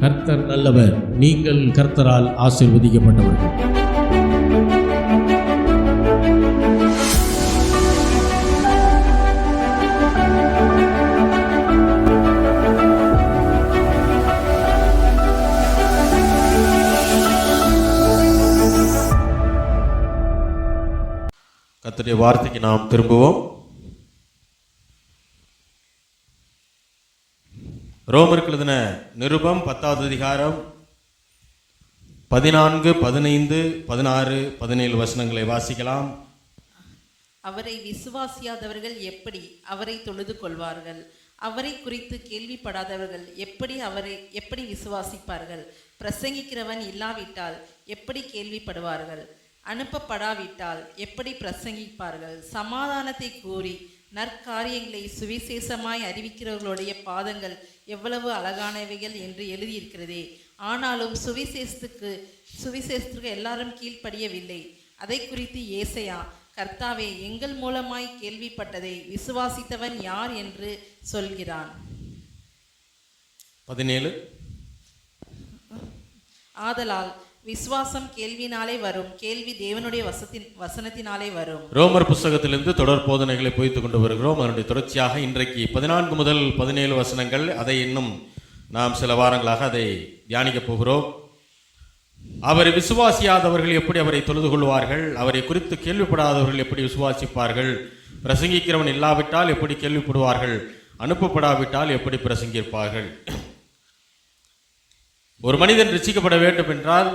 கர்த்தர் நல்லவர். நீங்கள் கர்த்தரால் ஆசீர்வதிக்கப்பட்டவர்கள். கர்த்தருடைய வார்த்தைக்கு நாம் திரும்புவோம். ரோமருக்கு எழுதின நிருபம் 10வது அதிகாரம் 14, 15, 16, 17 வசனங்களை வாசிக்கலாம். அவரை விசுவாசியாதவர்கள் எப்படி அவரை தொழுது கொள்வார்கள்? அவரை குறித்து கேள்விப்படாதவர்கள் எப்படி விசுவாசிப்பார்கள்? பிரசங்கிக்கிறவன் இல்லாவிட்டால் எப்படி கேள்விப்படுவார்கள்? அனுப்பப்படாவிட்டால் எப்படி பிரசங்கிப்பார்கள்? சமாதானத்தை கூறி நற்காரியங்களை சுவிசேஷமாய் அறிவிக்கிறவர்களுடைய பாதங்கள் எவ்வளவு அழகானவைகள் என்று எழுதியிருக்கிறதே. ஆனாலும் சுவிசேஷத்துக்கு எல்லாரும் கீழ்ப்படியவில்லை. அதை குறித்து ஏசாயா, கர்த்தாவே, எங்கள் மூலமாய் கேள்விப்பட்டதை விசுவாசித்தவன் யார் என்று சொல்கிறான். 17 ஆதலால் விசுவாசம் கேள்வினாலே வரும், கேள்வி தேவனுடைய வசனத்தினாலே வரும். ரோமர் புஸ்தகத்திலிருந்து தொடர் போதனைகளை போய்த்துக் கொண்டு வருகிறோம். அதனுடைய தொடர்ச்சியாக இன்றைக்கு 14 முதல் 17 வசனங்கள், அதை இன்னும் நாம் சில வாரங்களாக அதை தியானிக்கப் போகிறோம். அவரை விசுவாசியாதவர்கள் எப்படி அவரை தொழுது கொள்வார்கள்? அவரை குறித்து கேள்விப்படாதவர்கள் எப்படி விசுவாசிப்பார்கள்? பிரசங்கிக்கிறவன் இல்லாவிட்டால் எப்படி கேள்விப்படுவார்கள்? அனுப்பப்படாவிட்டால் எப்படி பிரசங்கிப்பார்கள்? ஒரு மனிதன் ரட்சிக்கப்பட வேண்டும் என்றால்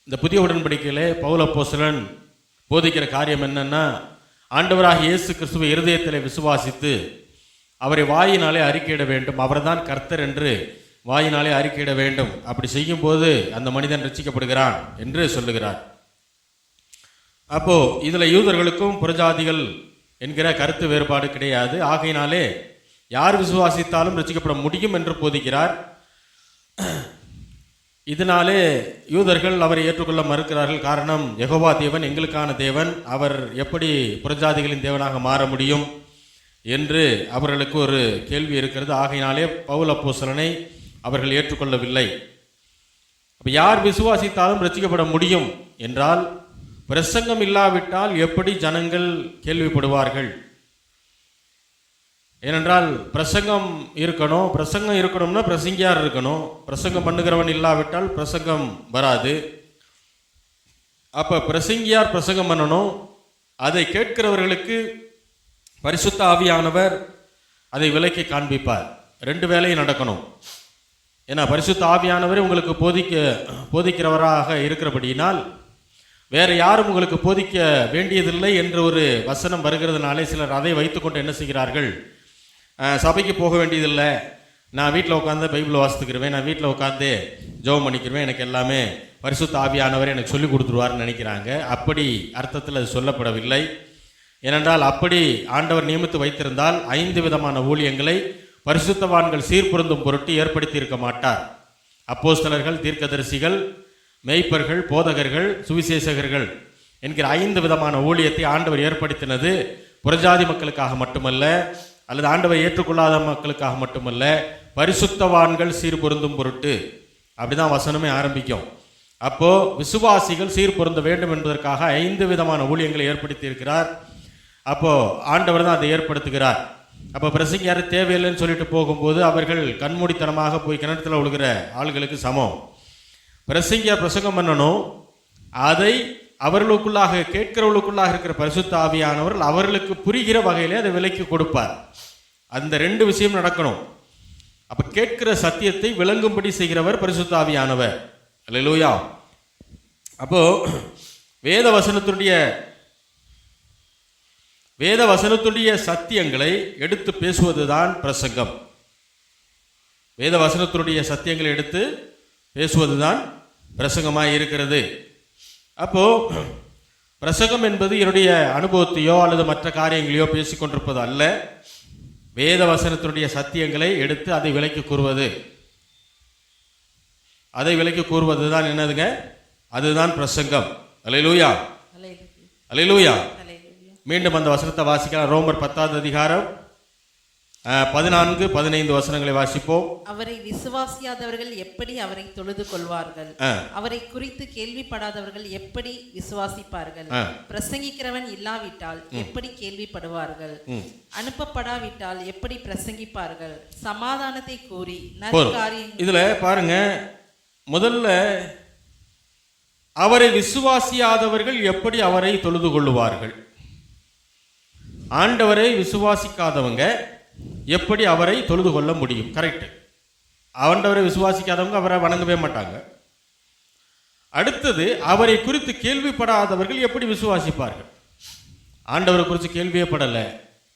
இந்த புதிய உடன்படிக்கையிலே பவுல் அப்போஸ்தலன் போதிக்கிற காரியம் என்னன்னா, ஆண்டவராக இயேசு கிறிஸ்துவை இருதயத்திலே விசுவாசித்து அவரை வாயினாலே அறிக்கையிட வேண்டும். அவர்தான் கர்த்தர் என்று வாயினாலே அறிக்கையிட வேண்டும். அப்படி செய்யும் போது அந்த மனிதன் ரட்சிக்கப்படுகிறான் என்று சொல்லுகிறார். அப்போ இதுல யூதர்களுக்கும் புறஜாதிகள் என்கிற கருத்து வேறுபாடு கிடையாது. ஆகையினாலே யார் விசுவாசித்தாலும் ரட்சிக்கப்பட முடியும் என்று போதிக்கிறார். இதனாலே யூதர்கள் அவரை ஏற்றுக்கொள்ள மறுக்கிறார்கள். காரணம், யெகோவா தேவன் எங்களுக்கான தேவன், அவர் எப்படி புறஜாதிகளின் தேவனாக மாற முடியும் என்று அவர்களுக்கு ஒரு கேள்வி இருக்கிறது. ஆகையினாலே பவுல் அப்போஸ்தலனை அவர்கள் ஏற்றுக்கொள்ளவில்லை. அப்ப யார் விசுவாசித்தாலும் ரட்சிக்கப்பட முடியும் என்றால், பிரசங்கம் இல்லாவிட்டால் எப்படி ஜனங்கள் கேள்விப்படுவார்கள்? ஏனென்றால் பிரசங்கம் இருக்கணும். பிரசங்கம் இருக்கணும்னா பிரசங்கியார் இருக்கணும். பிரசங்கம் பண்ணுகிறவன் இல்லாவிட்டால் பிரசங்கம் வராது. அப்ப பிரசங்கியார் பிரசங்கம் பண்ணணும். அதை கேட்கிறவர்களுக்கு பரிசுத்த ஆவியானவர் அதை விலக்கி காண்பிப்பார். 2 வேலையும் நடக்கணும். ஏன்னா பரிசுத்த ஆவியானவர் உங்களுக்கு போதிக்கிறவராக இருக்கிறபடியினால் வேற யாரும் உங்களுக்கு போதிக்க வேண்டியதில்லை என்ற ஒரு வசனம் வருகிறதுனாலே சிலர் அதை வைத்துக்கொண்டு என்ன செய்கிறார்கள்? சபைக்கு போக வேண்டியதில்லை, நான் வீட்டில் உட்காந்து பைபிள் வாசித்துக்கிறேன், நான் வீட்டில் உட்காந்து ஜெபம் பண்ணிக்கிறேன், எனக்கு எல்லாமே பரிசுத்த ஆவியானவர் எனக்கு சொல்லி கொடுத்துருவார்னு நினைக்கிறாங்க. அப்படி அர்த்தத்தில் அது சொல்லப்படவில்லை. ஏனென்றால் அப்படி ஆண்டவர் நியமித்து வைத்திருந்தால் 5 விதமான ஊழியங்களை பரிசுத்தவான்கள் சீர்பொருந்தும் பொருட்டு ஏற்படுத்தி இருக்க மாட்டார். அப்போஸ்தலர்கள், தீர்க்கதரிசிகள், மேய்ப்பர்கள், போதகர்கள், சுவிசேஷகர்கள் என்கிற 5 விதமான ஊழியத்தை ஆண்டவர் ஏற்படுத்தினது புறஜாதி மக்களுக்காக மட்டுமல்ல, அல்லது ஆண்டவர் ஏற்றுக்கொள்ளாத மக்களுக்காக மட்டுமல்ல, பரிசுத்தவான்கள் சீர்பொருந்தும் பொருட்டு. அப்படிதான் வசனமே ஆரம்பிக்கும். அப்போ விசுவாசிகள் சீர்பொருந்த வேண்டும் என்பதற்காக 5 விதமான ஊழியங்களை ஏற்படுத்தி இருக்கிறார். அப்போ ஆண்டவர் தான் அதை ஏற்படுத்துகிறார். அப்போ பிரசங்கியார் தேவையில்லைன்னு சொல்லிட்டு போகும்போது அவர்கள் கண்மூடித்தனமாக போய் கிணத்துல விழுகிற ஆளுகளுக்கு சமம். பிரசங்கியார் பிரசங்கம் பண்ணணும். அதை அவர்களுக்குள்ளாக கேட்கிறவர்களுக்குள்ளாக இருக்கிற பரிசுத்த ஆவியானவர்கள் அவர்களுக்கு புரிகிற வகையிலே அதை விலக்கி கொடுப்பார். அந்த 2 விஷயம் நடக்கணும். அப்ப கேட்கிற சத்தியத்தை விளங்கும்படி செய்கிறவர் பரிசுத்த ஆவியானவர். அல்லேலூயா. அப்போ வேத வசனத்துடைய சத்தியங்களை எடுத்து பேசுவதுதான் பிரசங்கம். வேத வசனத்துடைய சத்தியங்களை எடுத்து பேசுவதுதான் பிரசங்கமாய் இருக்கிறது. அப்போ பிரசங்கம் என்பது என்னுடைய அனுபவத்தையோ அல்லது மற்ற காரியங்களையோ பேசிக்கொண்டிருப்பது அல்ல. வேத வசனத்தினுடைய சத்தியங்களை எடுத்து அதை விலக்கி கூறுவது. அதை விலக்கி கூறுவதுதான் என்னதுங்க? அதுதான் பிரசங்கம். அல்லேலூயா, அல்லேலூயா. மீண்டும் அந்த வசனத்தை வாசிக்கலாம். ரோமர் 10வது அதிகாரம் 14, 15 வசனங்களை வாசிப்போம். அவரை விசுவாசியாதவர்கள் எப்படி அவரை தொழுது கொள்வார்கள்? அவரை குறித்து கேள்விப்படாதவர்கள் எப்படி விசுவாசிப்பார்கள்? பிரசங்கிக்கிறவன் இல்லாவிட்டால் எப்படி கேள்விப்படுவார்கள்? அனுப்பப்படாவிட்டால் எப்படி பிரசங்கிப்பார்கள்? சமாதானத்தை கூறி நற்காரியங்கள். இதுல பாருங்க, முதல்ல அவரை விசுவாசியாதவர்கள் எப்படி அவரை தொழுது கொள்ளுவார்கள்? ஆண்டவரை விசுவாசிக்காதவங்க எப்படி அவரை தொழுது கொள்ள முடியும்? கரெக்ட். ஆண்டவரை விசுவாசிக்காதவங்க அவரை வணங்கவே மாட்டாங்க. அடுத்தது, அவரை குறித்து கேள்விப்படாதவர்கள் எப்படி விசுவாசிப்பார்கள்? ஆண்டவரை குறித்து கேள்வியே படலை,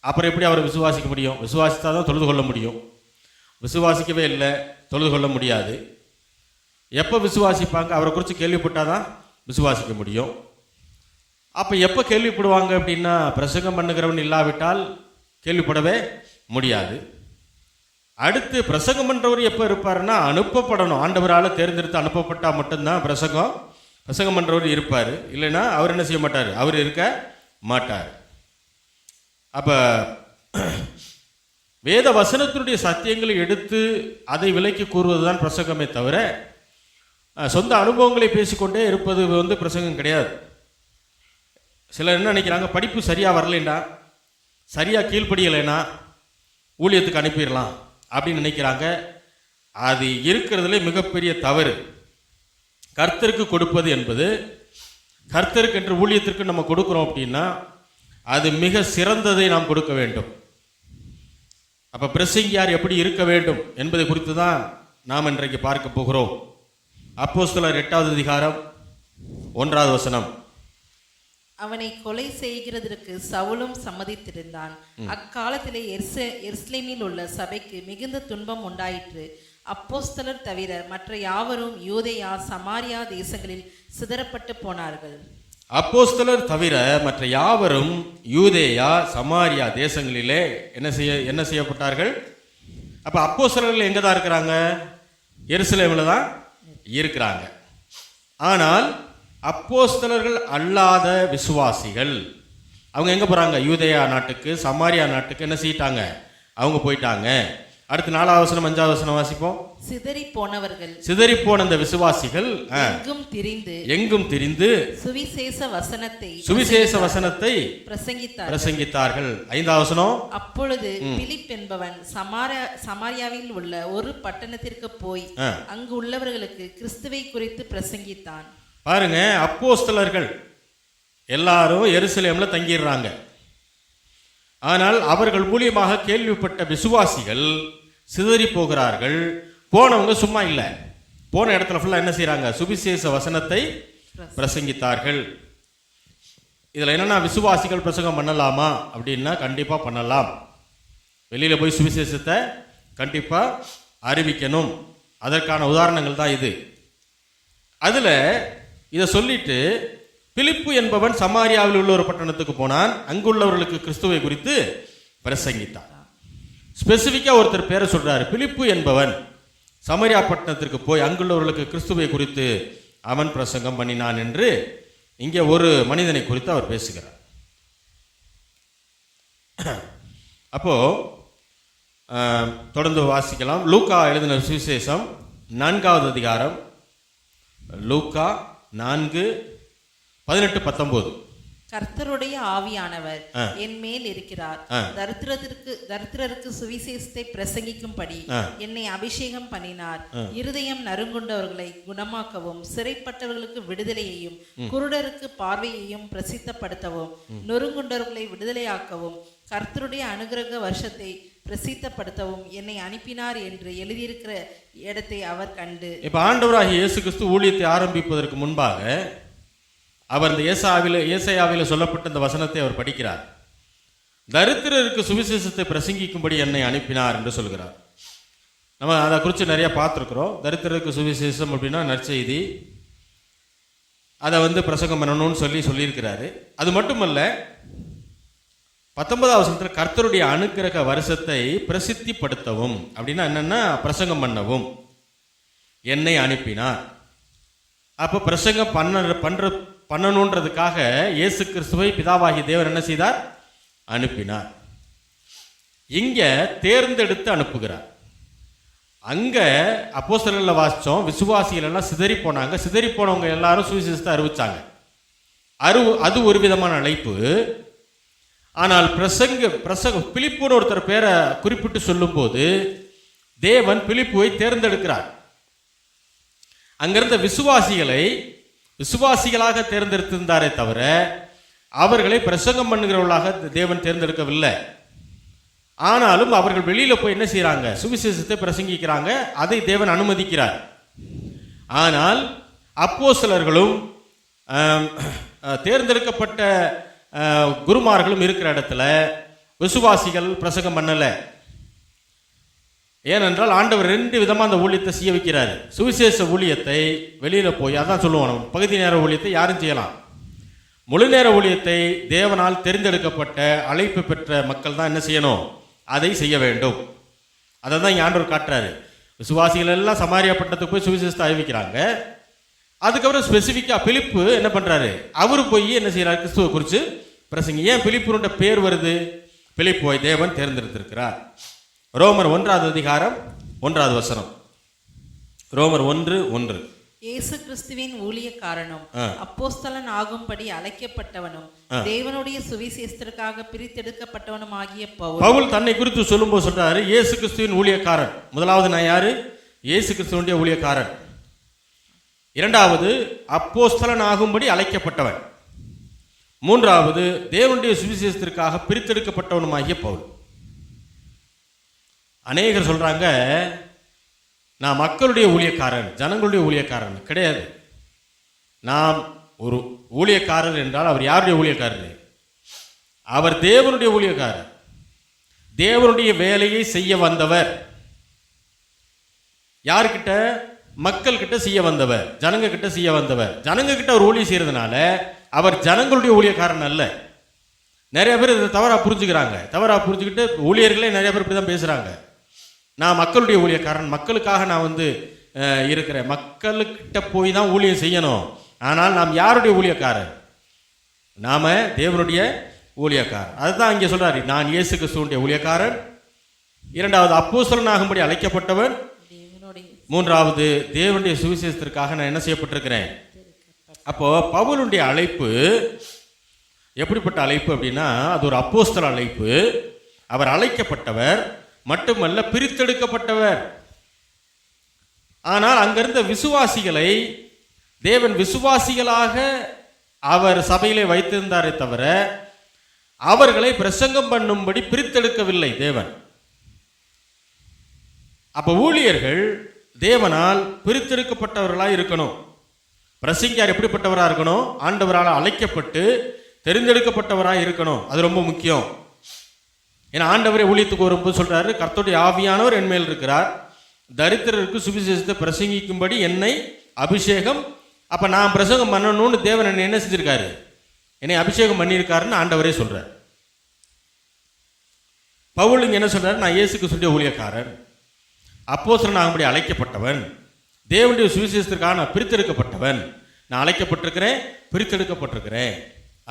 அப்புறம் எப்படி அவரை விசுவாசிக்க முடியும்? விசுவாசித்தாதான் தொழுது கொள்ள முடியும். விசுவாசிக்கவே இல்லை, தொழுது கொள்ள முடியாது. எப்போ விசுவாசிப்பாங்க? அவரை குறித்து கேள்விப்பட்டாதான் விசுவாசிக்க முடியும். அப்போ எப்போ கேள்விப்படுவாங்க அப்படின்னா, பிரசங்கம் பண்ணுகிறவன் இல்லாவிட்டால் கேள்விப்படவே முடியாது. அடுத்து, பிரசங்கம் பண்ணுறவர் எப்போ இருப்பாருன்னா, அனுப்பப்படணும். ஆண்டவரால் தேர்ந்தெடுத்து அனுப்பப்பட்டால் மட்டும்தான் பிரசங்கம் பண்ணுறவர் இருப்பார். இல்லைன்னா அவர் என்ன செய்ய மாட்டார், அவர் இருக்க மாட்டார். அப்போ வேத வசனத்தினுடைய சத்தியங்களை எடுத்து அதை விலைக்கு கூறுவது தான் பிரசங்கமே தவிர, சொந்த அனுபவங்களை பேசிக்கொண்டே இருப்பது பிரசங்கம் கிடையாது. சிலர் என்ன நினைக்கிறாங்க, படிப்பு சரியாக வரலைன்னா, சரியாக கீழ்ப்படியலைன்னா ஊழியத்துக்கு அனுப்பிடலாம் அப்படின்னு நினைக்கிறாங்க. அது இருக்கிறதுலே மிகப்பெரிய தவறு. கர்த்தருக்கு கொடுப்பது என்பது, கர்த்தருக்கு என்று ஊழியத்திற்கு நம்ம கொடுக்குறோம் அப்படின்னா அது மிக சிறந்ததை நாம் கொடுக்க வேண்டும். அப்போ பிரசங்கியார் எப்படி இருக்க வேண்டும் என்பதை குறித்து தான் நாம் இன்றைக்கு பார்க்க போகிறோம். அப்போஸ்தலர் 8வது அதிகாரம் 1வது வசனம். அவனை கொலை செய்கிறதற்கு சவுலும் சம்மதித்திருந்தான். அக்காலத்திலே எருசலேமில் உள்ள சபைக்கு மிகுந்த துன்பம் உண்டாயிற்று. அப்போஸ்தலர் தவிர மற்ற யாவரும் யூதேயா சமாரியா தேசங்களில் சிதறப்பட்டு போனார்கள். அப்போஸ்தலர் தவிர மற்ற யாவரும் யூதேயா சமாரியா தேசங்களிலே என்ன செய்யப்பட்டார்கள்? அப்ப அப்போஸ்தலர்கள் எங்க தான் இருக்கிறாங்க? எருசலேமில் தான் இருக்கிறாங்க. ஆனால் அப்போஸ்தலர்கள் அல்லாத விசுவாசிகள் அவங்க எங்க போறாங்க? யூதேயா நாட்டுக்கு, சமாரியா நாட்டுக்கு என்ன செய்யிட்டாங்க? அவங்க போயிட்டாங்க. அடுத்து 4வது வசனம் 5வது வசனம் வாசிப்போம். சிதறி போன அந்த விசுவாசிகள் எங்கும் திரிந்து சுவிசேஷ வசனத்தை பிரசங்கித்தார்கள். 5வது வசனம். அப்பொழுது பிலிப் என்பவன் சமாரியாவில் உள்ள ஒரு பட்டணத்திற்கு போய் அங்கு உள்ளவர்களுக்கு கிறிஸ்துவை குறித்து பிரசங்கித்தான். பாருங்க, அப்போஸ்தலர்கள் எல்லாரும் எருசலேம்ல தங்கிடுறாங்க. ஆனால் அவர்கள் மூலியமாக கேள்விப்பட்ட விசுவாசிகள் சிதறி போகிறார்கள். போனவங்க சும்மா இல்லை, போன இடத்துல ஃபுல்லா என்ன செய்யறாங்க? சுவிசேஷ வசனத்தை பிரசங்கித்தார்கள். இதுல என்னன்னா, விசுவாசிகள் பிரசங்கம் பண்ணலாமா அப்படின்னா கண்டிப்பா பண்ணலாம். வெளியில போய் சுவிசேஷத்தை கண்டிப்பா அறிவிக்கணும். அதற்கான உதாரணங்கள் தான் இது. அதுல இதை சொல்லிட்டு, பிலிப்பு என்பவன் சமாரியாவில் உள்ள ஒரு பட்டணத்துக்கு போனான். அங்குள்ளவர்களுக்கு கிறிஸ்துவை குறித்து பிரசங்கித்தான். ஸ்பெசிஃபிக்கா ஒருத்தர் பேரை சொல்றாரு. பிலிப்பு என்பவன் சமாரியா பட்டணத்திற்கு போய் அங்குள்ளவர்களுக்கு கிறிஸ்துவை குறித்து அவன் பிரசங்கம் பண்ணினான் என்று இங்கே ஒரு மனிதனை குறித்து அவர் பேசுகிறார். அப்போ தொடர்ந்து வாசிக்கலாம். லூக்கா எழுதின சுவிசேஷம் 4வது அதிகாரம், லூக்கா 4:18-19. கர்த்தருடைய ஆவியானவர் என் மேல் இருக்கிறார். தரித்திரருக்கு சுவிசேஷத்தை பிரசங்கிக்கும்படி என்னை அபிஷேகம் பண்ணினார். இருதயம் நறுங்குண்டவர்களை குணமாக்கவும், சிறைப்பட்டவர்களுக்கு விடுதலையையும், குருடருக்கு பார்வையையும் பிரசித்தப்படுத்தவும், நொறுங்குண்டவர்களை விடுதலையாக்கவும், கர்த்தருடைய அனுக்கிரக வருஷத்தை பிரசித்தப்படுத்தவும் என்னை அனுப்பினார் என்று எழுதியிருக்கிற இடத்தை அவர் கண்டு. இப்ப ஆண்டவராகிய இயேசு கிறிஸ்து ஊழியத்தை ஆரம்பிப்பதற்கு முன்பாக அவர் இந்த ஏசாயாவில் சொல்லப்பட்ட இந்த வசனத்தை அவர் படிக்கிறார். தரித்திரருக்கு சுவிசேஷத்தை பிரசங்கிக்கும்படி என்னை அனுப்பினார் என்று சொல்கிறார். நம்ம அதை குறித்து நிறைய பார்த்துருக்குறோம். தரித்திரருக்கு சுவிசேஷம் அப்படின்னா நற்செய்தி, அதை பிரசங்கம் பண்ணணும்னு சொல்லியிருக்கிறாரு. அது மட்டுமல்ல, 19வது வசனத்தில் கர்த்தருடைய அனுக்கிரக வருஷத்தை பிரசித்திப்படுத்தவும் அப்படின்னா என்னன்னா, பிரசங்கம் பண்ணவும் என்னை அனுப்பினார். அப்போ பிரசங்கம் பண்ணணுன்றதுக்காக இயேசு கிறிஸ்துவை பிதாவாகிய தேவன் என்ன செய்தார்? அனுப்பினார். இங்க தேர்ந்தெடுத்து அனுப்புகிறார். அங்க அப்போஸ்தலர்களில் வாசிச்சோம், விசுவாசிகள் எல்லாம் சிதறி போனாங்க. சிதறி போனவங்க எல்லாரும் சுவிசேஷத்தை அறிவிச்சாங்க. அது ஒரு விதமான அழைப்பு. ஆனால் பிரசங்க பிலிப்புன்னு ஒருத்தர் பேரை குறிப்பிட்டு சொல்லும்போது தேவன் பிலிப்புவை தேர்ந்தெடுக்கிறார். அங்கிருந்த விசுவாசிகளாக தேர்ந்தெடுத்திருந்தாரே தவிர அவர்களை பிரசங்கம் பண்ணுகிறவர்களாக தேவன் தேர்ந்தெடுக்கவில்லை. ஆனாலும் அவர்கள் வெளியில போய் என்ன செய்யறாங்க? சுவிசேஷத்தை பிரசங்கிக்கிறாங்க. அதை தேவன் அனுமதிக்கிறார். ஆனால் அப்போஸ்தலர்களும் தேர்ந்தெடுக்கப்பட்ட குருமார்களும் இருக்கிற இடத்துல விசுவாசிகள் பிரசங்கம் பண்ணல. ஏனென்றால் ஆண்டவர் 2 விதமா அந்த ஊழியத்தை செய்ய வைக்கிறார். சுவிசேஷ ஊழியத்தை வெளியில போய், அதான் சொல்லுவோம், பகுதி நேர ஊழியத்தை யாரும் செய்யலாம். முழு நேர ஊழியத்தை தேவனால் தேர்ந்தெடுக்கப்பட்ட அழைப்பு பெற்ற மக்கள் தான் என்ன செய்யணும்? அதை செய்ய வேண்டும். அதை தான் இங்கே ஆண்டவர் காட்டுறாரு. விசுவாசிகள் எல்லாம் சமாரியா பட்டணத்துக்கு போய் சுவிசேஷத்தை அறிவிக்கிறாங்க. அதுக்கப்புறம் ஸ்பெசிஃபிக்கா பிலிப்பு என்ன பண்றாரு? அவரு போய் என்ன செய்யறாரு? கிறிஸ்துவை குறித்து பிரசங்க. ஏன் பிலிப்புன்ற பேர் வருது? பிலிப்போய் தேவன் தேர்ந்தெடுத்திருக்கிறார். ரோமர் 1 அதிகாரம் 1 ரோமர் 1:1. இயேசு கிறிஸ்துவின் ஊழியக்காரனும் அப்போஸ்தலன் ஆகும்படி அழைக்கப்பட்டவனும் தேவனுடைய சுவிசேஷத்திற்காக பிரித்தெடுக்கப்பட்டவனும் ஆகிய பவுல் தன்னை குறித்து சொல்லும்போது சொல்றாரு, இயேசு கிறிஸ்துவின் ஊழியக்காரன். முதலாவது நான் யாரு? இயேசு கிறிஸ்துவனுடைய ஊழியக்காரன். இரண்டாவது அப்போஸ்தலன் ஆகும்படி அழைக்கப்பட்டவன். மூன்றாவது தேவனுடைய சுவிசேஷத்திற்காக பிரித்தெடுக்கப்பட்டவனுமாகிய பவுல். அநேகர் சொல்றாங்க, நான் மக்களுடைய ஊழியக்காரன், ஜனங்களுடைய ஊழியக்காரன். கிடையாது. நாம் ஒரு ஊழியக்காரர் என்றால் அவர் யாருடைய ஊழியக்காரர்? அவர் தேவனுடைய ஊழியக்காரர். தேவனுடைய வேலையை செய்ய வந்தவர். யார்கிட்ட? மக்கள் கிட்ட செய்ய வந்தவர், ஜனங்க கிட்ட செய்ய வந்தவர். ஜனங்க கிட்ட அவர் ஊழியம் செய்யறதுனால அவர் ஜனங்களுடைய ஊழியக்காரன் அல்ல. நிறைய பேர் இதை தவறா புரிஞ்சுக்கிறாங்க. தவறா புரிஞ்சுக்கிட்டு ஊழியர்களே நிறைய பேர் இப்படி தான் பேசுறாங்க. நான் மக்களுடைய ஊழியக்காரன், மக்களுக்காக நான் இருக்கிறேன், மக்களுக்கிட்ட போய் தான் ஊழியம் செய்யணும். ஆனால் நாம் யாருடைய ஊழியக்காரர்? நாம தேவனுடைய ஊழியக்காரர். அதுதான் இங்கே சொல்றாரு, நான் இயேசு கிறிஸ்துவினுடைய ஊழியக்காரன். இரண்டாவது அப்போஸ்தலன் ஆகும்படி அழைக்கப்பட்டவன். மூன்றாவது தேவனுடைய சுவிசேஷத்திற்காக நான் என்ன செய்யப்பட்டிருக்கிறேன். அப்போ பவுலுடைய அழைப்பு எப்படிப்பட்ட அழைப்பு அப்படின்னா, அது ஒரு அப்போஸ்தல அழைப்பு. அவர் அழைக்கப்பட்டவர் மட்டுமல்ல, பிரித்தெடுக்கப்பட்டவர். ஆனால் அங்கிருந்த விசுவாசிகளை தேவன் விசுவாசிகளாக அவர் சபையிலே வைத்திருந்தாரே தவிர அவர்களை பிரசங்கம் பண்ணும்படி பிரித்தெடுக்கவில்லை தேவன். அப்ப ஊழியர்கள் தேவனால் பிரித்தெடுக்கப்பட்டவர்களாக இருக்கணும். பிரசங்கியார் எப்படிப்பட்டவராக இருக்கணும்? ஆண்டவரால் அழைக்கப்பட்டு தெரிந்தெடுக்கப்பட்டவராக இருக்கணும். அது ரொம்ப முக்கியம். ஏன்னா ஆண்டவரே ஊழியத்துக்கு வரும்போது சொல்றாரு, கர்த்தருடைய ஆவியானவர் என் மேல் இருக்கிறார், தரித்திரருக்கு சுவிசேஷத்தை பிரசங்கிக்கும்படி என்னை அபிஷேகம். அப்ப நான் பிரசங்கம் பண்ணணும்னு தேவன் என்னை என்ன செஞ்சிருக்காரு? என்னை அபிஷேகம் பண்ணியிருக்காருன்னு ஆண்டவரே சொல்றார். பவுல் இங்க என்ன சொல்றாரு? நான் இயேசு கிறிஸ்துவின் ஊழியக்காரன், அப்போஸ்தலன் ஆகும்படி அழைக்கப்பட்டவன், தேவனுடைய சுவிசேஷத்திற்காக நான் பிரித்தெடுக்கப்பட்டவன், நான் அழைக்கப்பட்டிருக்கிறேன், பிரித்தெடுக்கப்பட்டிருக்கிறேன்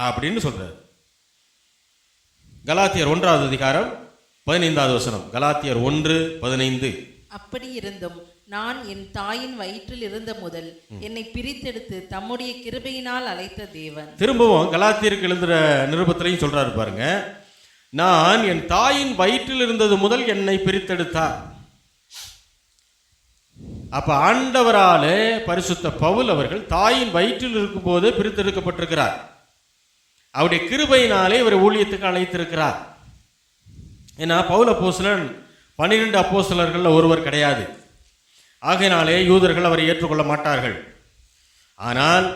அப்படின்னு சொல்றாரு. கலாத்தியர் 1 அதிகாரம் 15 கலாத்தியர் 1:15. அப்படி இருந்தும் நான் என் தாயின் வயிற்றில் இருந்த முதல் என்னை பிரித்தெடுத்து தம்முடைய கிருபையினால் அழைத்த தேவன். திரும்பவும் கலாத்தியருக்கு எழுதுற நிருபத்திலையும் சொல்றாரு பாருங்க, நான் என் தாயின் வயிற்றில் இருந்தது முதல் என்னை பிரித்தெடுத்தார். அப்ப ஆண்டவராலே பரிசுத்த பவுல் அவர்கள் தாயின் வயிற்றில் இருக்கும் போது பிரித்தெடுக்கப்பட்டிருக்கிறார். அவருடைய கிருபையினாலே இவர் ஊழியத்துக்கு அழைத்திருக்கிறார். ஏன்னா பவுல் அப்போஸ்தலன் 12 அப்போஸ்தலர்கள் ஒருவர் கிடையாது. ஆகையினாலே யூதர்கள் அவரை ஏற்றுக்கொள்ள மாட்டார்கள். ஆனால்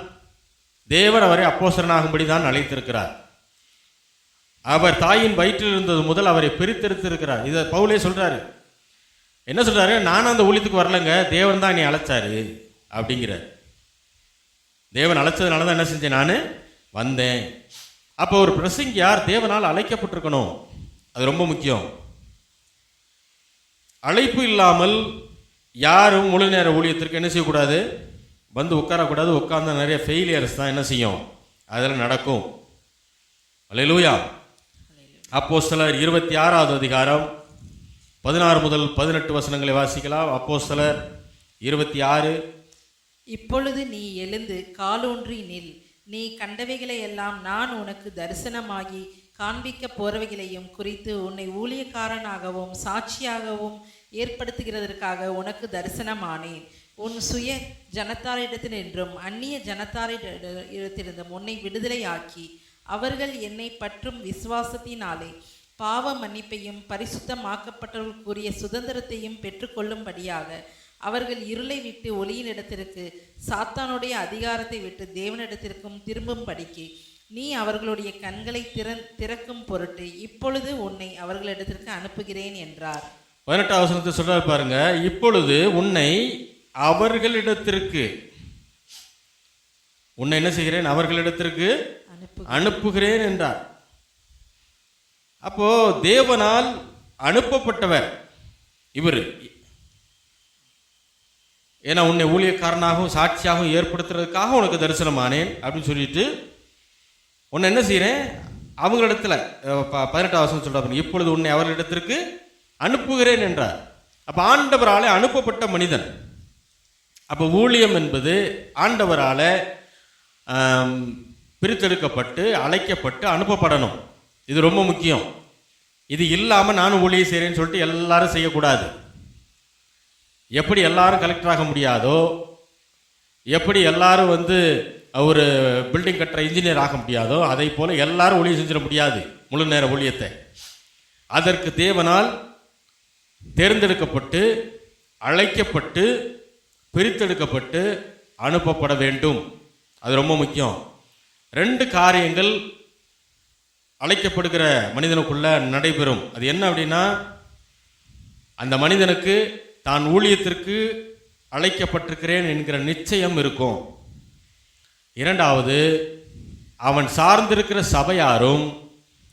தேவன் அவரை அப்போஸ்தலனாகும்படி தான் அழைத்திருக்கிறார். அவர் தாயின் வயிற்றில் இருந்தது முதல் அவரை பிரித்தெடுத்திருக்கிறார். இதை பவுலே சொல்றாரு. என்ன சொல்றாரு? நான் அந்த ஊழியத்துக்கு வரலங்க, தேவன் தான் நீ அழைச்சாரு அப்படிங்கிறார். தேவன் அழைச்சதுனால தான் என்ன செஞ்சேன், நான் வந்தேன். அப்போ ஒரு பிரசங்கியார் தேவனால் அழைக்கப்பட்டிருக்கணும். அது ரொம்ப முக்கியம். அழைப்பு இல்லாமல் யாரும் முழு நேர ஊழியத்திற்கு என்ன செய்யக்கூடாது? வந்து உட்காரக்கூடாது. உட்கார்ந்த நிறைய ஃபெயிலியர்ஸ் தான் என்ன செய்யும், அதில் நடக்கும். அல்லேலூயா. அப்போஸ்தலர் 26வது அதிகாரம் 16 முதல் 18 வசனங்களை வாசிக்கலாம். அப்போஸ்தலர் 26. இப்பொழுது நீ எழுந்து காலூன்றி நில். நீ கண்டவைகளை எல்லாம் நான் உனக்கு தரிசனமாகி காண்பிக்க போறவைகளையும் குறித்து உன்னை ஊழியக்காரனாகவும் சாட்சியாகவும் ஏற்படுத்துகிறதற்காக உனக்கு தரிசனமானேன். உன் சுய ஜனத்தாரிடத்தினின்றும் அந்நிய ஜனத்தாரிடத்திலிருந்தும் உன்னை விடுதலையாக்கி அவர்கள் என்னை பற்றும் விசுவாசத்தினாலே பாவ மன்னிப்பையும் பரிசுத்தமாக்கப்பட்டவர்களுக்குரிய சுதந்திரத்தையும் பெற்றுக்கொள்ளும்படியாக அவர்கள் இருளை விட்டு ஒளியின் இடத்திற்கு சாத்தானுடைய அதிகாரத்தை விட்டு தேவனிடத்திற்கும் திரும்பும்படிக்கு நீ அவர்களுடைய கண்களை திறக்கும் பொருட்டு இப்பொழுது உன்னை அவர்களிடத்திற்கு அனுப்புகிறேன் என்றார். 18வது வசனத்தை சொல்றாரு பாருங்க. இப்பொழுது உன்னை அவர்களிடத்திற்கு, உன்னை என்ன செய்கிறேன், அவர்களிடத்திற்கு அனுப்புகிறேன் என்றார். அப்போ தேவனால் அனுப்பப்பட்டவர் இவர். ஏன்னா உன்னை ஊழியக்காரனாகவும் சாட்சியாகவும் ஏற்படுத்துறதுக்காக உனக்கு தரிசனமானேன் அப்படின்னு சொல்லிட்டு உன்னை என்ன செய்கிறேன், அவங்களிடத்துல 18வது வசனம் சொல்றாரு, இப்பொழுது உன்னை அவர்களிடத்திற்கு அனுப்புகிறேன் என்றார். அப்போ ஆண்டவராலே அனுப்பப்பட்ட மனிதன். அப்போ ஊழியம் என்பது ஆண்டவரால பிரித்தெடுக்கப்பட்டு அழைக்கப்பட்டு அனுப்பப்படணும். இது ரொம்ப முக்கியம். இது இல்லாமல் நானும் ஊழியம் செய்கிறேன்னு சொல்லிட்டு எல்லாரும் செய்யக்கூடாது. எப்படி எல்லாரும் கலெக்டர் ஆக முடியாதோ, எப்படி எல்லாரும் ஒரு பில்டிங் கட்டுற இன்ஜினியர் ஆக முடியாதோ, அதை போல எல்லாரும் ஊழியம் செஞ்சிட முடியாது முழு நேர ஊழியத்தை. அதற்கு தேவனால் தேர்ந்தெடுக்கப்பட்டு அழைக்கப்பட்டு பிரித்தெடுக்கப்பட்டு அனுப்பப்பட வேண்டும். அது ரொம்ப முக்கியம். 2 காரியங்கள் அழைக்கப்படுகிற மனிதனுக்குள்ள நடைபெறும். அது என்ன அப்படின்னா, அந்த மனிதனுக்கு தான் ஊழியத்திற்கு அழைக்கப்பட்டிருக்கிறேன் என்கிற நிச்சயம் இருக்கும். 2வது, அவன் சார்ந்திருக்கிற சபையாரும்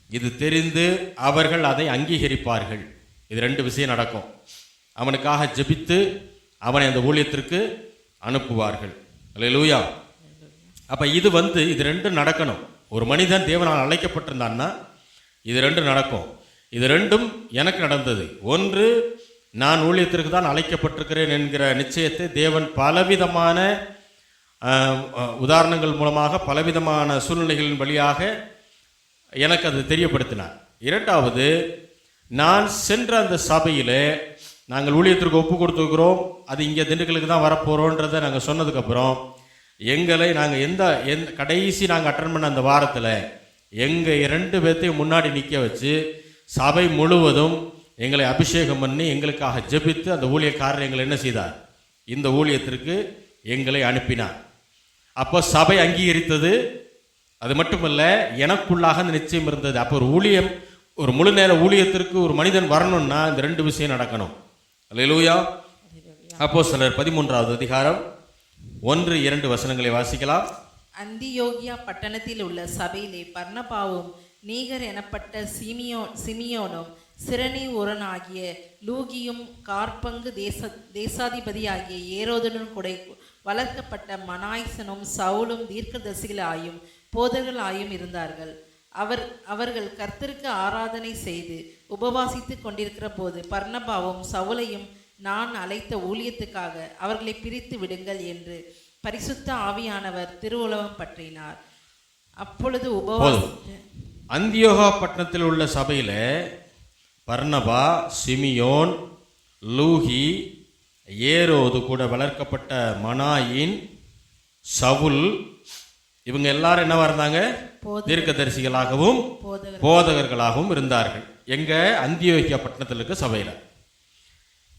இது தெரிந்து அவர்கள் அதை அங்கீகரிப்பார்கள். இது 2 விஷயம் நடக்கும். அவனுக்காக ஜெபித்து அவனை அந்த ஊழியத்திற்கு அனுப்புவார்கள். அல்லேலூயா. அப்ப இது 2 நடக்கணும். ஒரு மனிதன் தேவனால் அழைக்கப்பட்டிருந்தான்னா இது 2 நடக்கும். இது 2ம் எனக்கு நடந்தது. ஒன்று, நான் ஊழியத்திற்கு தான் அழைக்கப்பட்டிருக்கிறேன் என்கிற நிச்சயத்தை தேவன் பலவிதமான உதாரணங்கள் மூலமாக பலவிதமான சூழ்நிலைகளின் வழியாக எனக்கு அது தெரியப்படுத்தினார். 2வது, நான் சென்ற அந்த சபையில் நாங்கள் ஊழியத்திற்கு ஒப்பு கொடுத்துருக்கிறோம், அது இங்கே திண்டுக்கலுக்கு தான் வரப்போகிறோன்றதை நாங்கள் சொன்னதுக்கப்புறம் எங்களை நாங்கள் எந்த கடைசி நாங்கள் அட்டன் பண்ண அந்த வாரத்தில் எங்கள் 2 பேர்த்தையும் முன்னாடி நிற்க வச்சு சபை முழுவதும் எங்களை அபிஷேகம் பண்ணி எங்களுக்காக ஜெபித்து அந்த ஊழியக்காரர் எங்களை என்ன செய்தார், இந்த ஊழியத்திற்கு எங்களை அனுப்பினார். அப்போ சபை அங்கீகரித்தது. அது மட்டுமல்ல, எனக்குள்ளாக அந்த நிச்சயம் இருந்தது. அப்போ ஒரு ஊழியம், ஒரு முழு நேர ஊழியத்திற்கு ஒரு மனிதன் வரணும்னா இந்த 2 விஷயம் நடக்கணும். அல்லேலூயா. அப்போஸ்தலர் 13வது அதிகாரம் 1-2 வசனங்களை வாசிக்கலாம். அந்தியோகியா பட்டணத்தில் உள்ள சபையிலே பர்னபாவும் நீகர் எனப்பட்ட சிமியோனும் சிரணி ஊரனாகிய லூகியும் கார்பங்கு தேசாதிபதியாகிய ஏரோதனும் கூட வளர்க்கப்பட்ட மனாய்சனும் சவுலும் தீர்க்கதரிசிகளாயும் போதகர்களாயும் இருந்தார்கள். அவர்கள் கர்த்தருக்கு ஆராதனை செய்து உபவாசித்து கொண்டிருக்கிற போது பர்னபாவும் சவுலையும், நான் அழைத்த ஊழியத்துக்காக அவர்களை பிரித்து விடுங்கள் என்று பரிசுத்த ஆவியானவர் திருவுலகம் பற்றினார். அப்பொழுது அந்தியோகா பட்டணத்தில் உள்ள சபையில பர்னபா, சிமியோன், லூகி, ஏரோது கூட வளர்க்கப்பட்ட மனாயின், சவுல், இவங்க எல்லாரும் என்னவா இருந்தாங்க, தீர்க்கதரிசிகளாகவும் போதகர்களாகவும் இருந்தார்கள். எங்க அந்தியோகியா பட்டணத்தில் இருக்க சபையில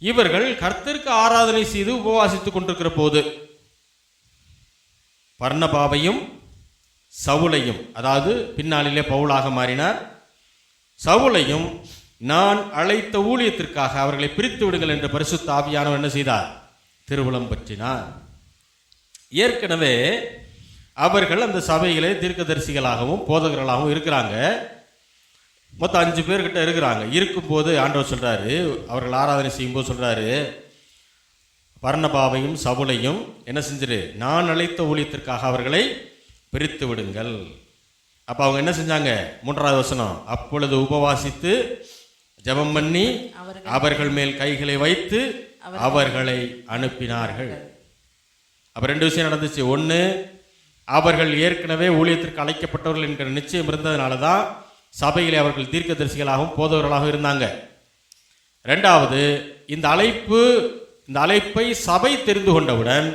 இவர்கள் கர்த்தருக்கு ஆராதனை செய்து உபவாசித்துக் கொண்டிருக்கிற போது பர்னபாவையும் சவுலையும், அதாவது பின்னாளிலே பவுலாக மாறினார், சவுலையும் நான் அழைத்த ஊழியத்திற்காக அவர்களை பிரித்து விடுங்கள் என்று பரிசுத்த ஆவியானவர் என்ன செய்தார், திருவுளம் பற்றினார். ஏற்கனவே அவர்கள் அந்த சபையிலே தீர்க்கதரிசிகளாகவும் போதகர்களாகவும் இருக்கிறாங்க. மொத்தம் 5 பேர்கிட்ட இருக்கிறாங்க. இருக்கும்போது ஆண்டவர் சொல்றாரு, அவர்கள் ஆராதனை செய்யும்போது சொல்றாரு, பர்னபாவையும் சவுலையும் என்ன செஞ்சிரு, நான் அழைத்த ஊழியத்திற்காக அவர்களை பிரித்து விடுங்கள். அப்போ அவங்க என்ன செஞ்சாங்க? 3வது வசனம், அப்பொழுது உபவாசித்து ஜெபம் பண்ணி அவர்கள் மேல் கைகளை வைத்து அவர்களை அனுப்பினார்கள். அப்போ 2 விஷயம் நடந்துச்சு. ஒன்று, அவர்கள் ஏற்கனவே ஊழியத்திற்கு அழைக்கப்பட்டவர்கள் என்கிற நிச்சயம் இருந்ததுனால தான் சபையிலே அவர்கள் தீர்க்கதரிசிகளாகவும் போதவர்களாகவும் இருந்தாங்க. 2வது, இந்த அழைப்பை சபை தெரிந்து கொண்டவுடன்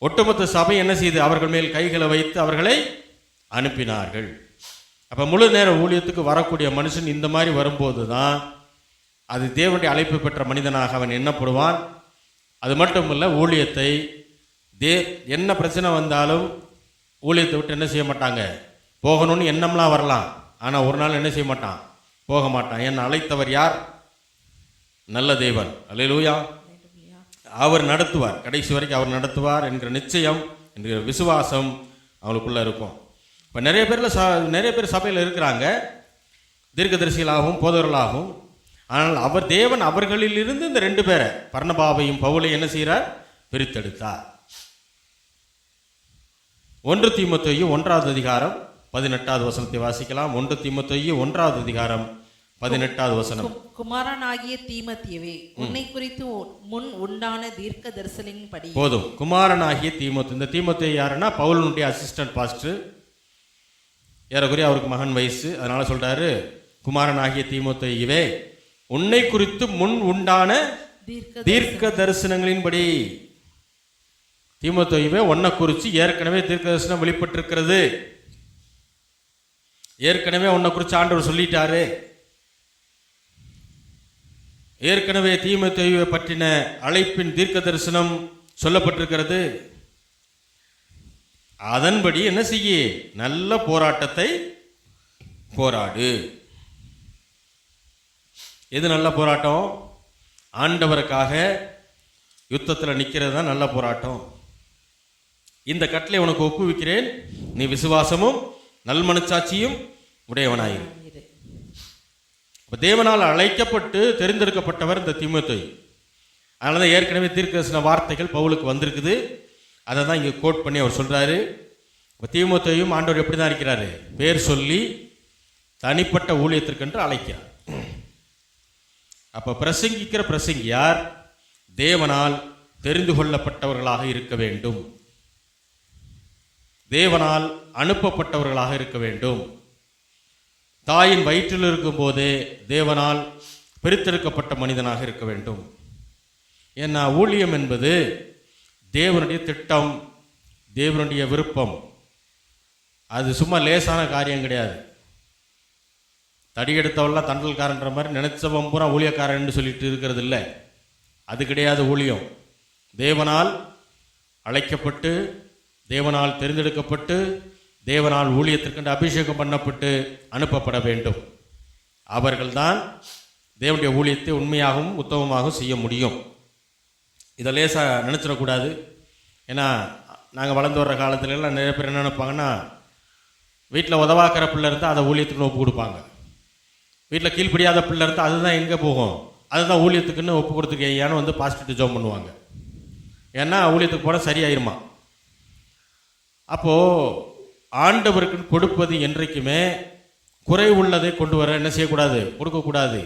ஒட்டுமொத்த சபை என்ன செய்து அவர்கள் மேல் கைகளை வைத்து அவர்களை அனுப்பினார்கள். அப்போ முழு நேர ஊழியத்துக்கு வரக்கூடிய மனுஷன் இந்த மாதிரி வரும்போது தான் அது தேவனுடைய அழைப்பு பெற்ற மனிதனாக அவன் எண்ணப்படுவான். அது மட்டும் இல்லை, ஊழியத்தை என்ன பிரச்சனை வந்தாலும் ஊழியத்தை விட்டு என்ன செய்ய மாட்டாங்க, போகணும்னு எண்ணம்லாம் வரலாம், ஆனால் ஒரு நாள் என்ன செய்ய மாட்டான், போக மாட்டான். என்னை அழைத்தவர் யார்? நல்ல தேவன். அல்லேலூயா. அவர் நடத்துவார், கடைசி வரைக்கும் அவர் நடத்துவார் என்கிற நிச்சயம் என்கிற விசுவாசம் அவங்களுக்குள்ள இருக்கும். இப்போ நிறைய பேர் சபையில் இருக்கிறாங்க, தீர்க்கதரிசிகளாகவும் போதவர்களாகவும். ஆனால் தேவன் அவர்களிலிருந்து இந்த 2 பேரை, பர்னபாவையும் பவுலையும் என்ன செய்கிறார்? பிரித்தெடுத்தார். 1 தீமோத்தேயு 1வது அதிகாரம் 18வது வசனத்தை வாசிக்கலாம். 1 தீமோத்தேயு 1வது அதிகாரம் 18வது வசனம். குமாரனாகிய தீமோத்தேயுவே, உன்னை குறித்து முன் உண்டான தீர்க்க தரிசனின்படி. போதும். குமாரனாகிய தீமோத்தேயு. இந்த தீமோத்தேயு யாருன்னா பவுலுடைய அசிஸ்டன்ட் பாஸ்டர், ஏறக்குறைய அவருக்கு மகன் வயசு. அதனால சொல்றாரு, குமாரனாகிய தீமோத்தேயுவே, உன்னை குறித்து முன் உண்டான தீர்க்க தரிசனங்களின்படி. தீமோத்தேயுவே, உன்னை குறித்து ஏற்கனவே தீர்க்க தரிசனம் வெளிப்பட்டிருக்கிறது. ஏற்கனவே உன்னை குறித்து ஆண்டவர் சொல்லிட்டாரு. ஏற்கனவே தீமோத்தேயுவை பற்றின அழைப்பின் தீர்க்க தரிசனம் சொல்லப்பட்டிருக்கிறது. அதன்படி என்ன செய்ய? நல்ல போராட்டத்தை போராடு. எது நல்ல போராட்டம்? ஆண்டவருக்காக யுத்தத்தில் நிற்கிறது தான் நல்ல போராட்டம். இந்த கட்டளை உனக்கு ஒப்புவிக்கிறேன், நீ விசுவாசமும் நல்மனச்சாட்சியும் உடையவனாயிரு. இப்போ தேவனால் அழைக்கப்பட்டு தெரிந்தெடுக்கப்பட்டவர் இந்த தீமோத்தேயு. அதனால தான் ஏற்கனவே தீர்க்கதரிசன வார்த்தைகள் பவுலுக்கு வந்திருக்குது. அதை தான் இங்கே கோட் பண்ணி அவர் சொல்கிறாரு. இப்போ தீமோத்தேயும் ஆண்டவர் எப்படி தான் இருக்கிறாரு? பேர் சொல்லி தனிப்பட்ட ஊழியத்திற்கென்று அழைக்கிறார். அப்போ பிரசங்கிக்கிற பிரசங்கியார் தேவனால் தெரிந்து கொள்ளப்பட்டவர்களாக இருக்க வேண்டும், தேவனால் அனுப்பப்பட்டவர்களாக இருக்க வேண்டும். தாயின் வயிற்றில் இருக்கும் போதே தேவனால் பிரித்தெடுக்கப்பட்ட மனிதனாக இருக்க வேண்டும். ஏன்னா ஊழியம் என்பது தேவனுடைய திட்டம், தேவனுடைய விருப்பம். அது சும்மா லேசான காரியம் கிடையாது. தடி எடுத்தவெல்லாம் தண்டல்காரன்ற மாதிரி நினைச்சவன் பூரா ஊழியக்காரன் சொல்லிட்டு இருக்கிறது இல்லை. அது கிடையாது ஊழியம். தேவனால் அழைக்கப்பட்டு, தேவனால் தெரிந்தெடுக்கப்பட்டு, தேவனால் ஊழியத்திற்கென்று அபிஷேகம் பண்ணப்பட்டு அனுப்பப்பட வேண்டும். அவர்கள்தான் தேவனுடைய ஊழியத்தை உண்மையாகவும் உத்தமமாகவும் செய்ய முடியும். இதை லேசாக நினச்சிடக்கூடாது. ஏன்னா நாங்கள் வளர்ந்து வர்ற காலத்துலலாம் நிறைய பேர் என்ன நினைப்பாங்கன்னா, வீட்டில் உதவாக்கிற பிள்ளை இருந்தால் அதை ஊழியத்துக்குன்னு ஒப்பு கொடுப்பாங்க. வீட்டில் கீழ்ப்படியாத பிள்ளை இருந்தால் அதுதான் எங்கே போகும், அதுதான் ஊழியத்துக்குன்னு ஒப்பு கொடுத்துருக்கேன்னு வந்து பாஸ்டர்கிட்ட ஜோம் பண்ணுவாங்க. ஏன்னா ஊழியத்துக்கு போனால் சரியாயிருமா. அப்போது ஆண்டவருக்கு கொடுப்பது என்றைக்குமே குறை உள்ளதை கொண்டு வர என்ன செய்யக்கூடாது, கொடுக்கக்கூடாது.